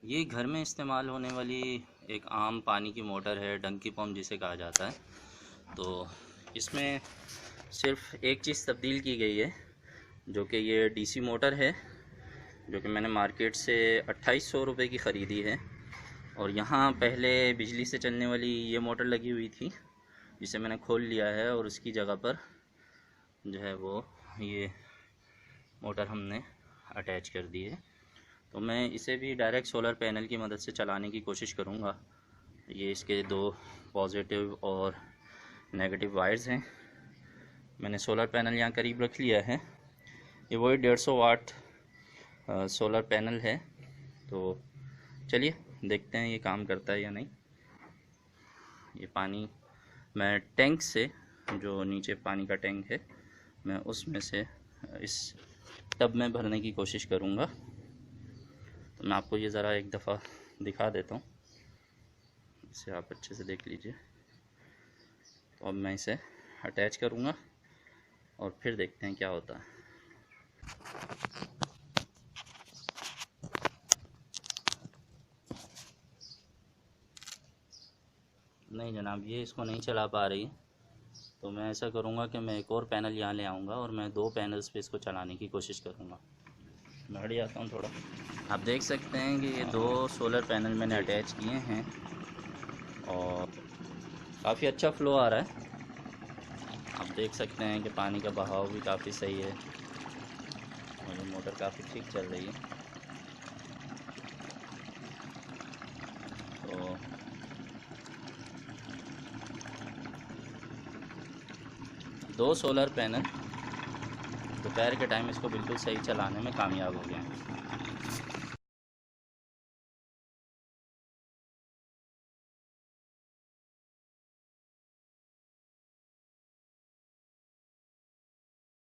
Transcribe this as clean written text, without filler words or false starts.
ये घर में इस्तेमाल होने वाली एक आम पानी की मोटर है, डंकी पंप जिसे कहा जाता है। तो इसमें सिर्फ एक चीज़ तब्दील की गई है, जो कि ये डीसी मोटर है, जो कि मैंने मार्केट से 2800 रुपये की ख़रीदी है। और यहाँ पहले बिजली से चलने वाली ये मोटर लगी हुई थी, जिसे मैंने खोल लिया है और उसकी जगह पर जो है वो ये मोटर हमने अटैच कर दी है। तो मैं इसे भी डायरेक्ट सोलर पैनल की मदद से चलाने की कोशिश करूँगा। ये इसके दो पॉजिटिव और नेगेटिव वायर्स हैं। मैंने सोलर पैनल यहाँ करीब रख लिया है। ये वही 150 वाट सोलर पैनल है। तो चलिए देखते हैं ये काम करता है या नहीं। ये पानी मैं टैंक से, जो नीचे पानी का टैंक है, मैं उसमें से इस टब में भरने की कोशिश करूँगा। तो मैं आपको ये ज़रा एक दफ़ा दिखा देता हूँ, इसे आप अच्छे से देख लीजिए। तो अब मैं इसे अटैच करूँगा और फिर देखते हैं क्या होता है। नहीं जनाब, ये इसको नहीं चला पा रही। तो मैं ऐसा करूँगा कि मैं एक और पैनल यहाँ ले आऊँगा और मैं 2 पैनल्स पे इसको चलाने की कोशिश करूँगा। मैं हट जाता हूँ थोड़ा। आप देख सकते हैं कि ये 2 सोलर पैनल मैंने अटैच किए हैं और काफ़ी अच्छा फ़्लो आ रहा है। आप देख सकते हैं कि पानी का बहाव भी काफ़ी सही है और ये मोटर काफ़ी ठीक चल रही है। तो दो सोलर पैनल दोपहर के टाइम इसको बिल्कुल सही चलाने में कामयाब हो गए हैं।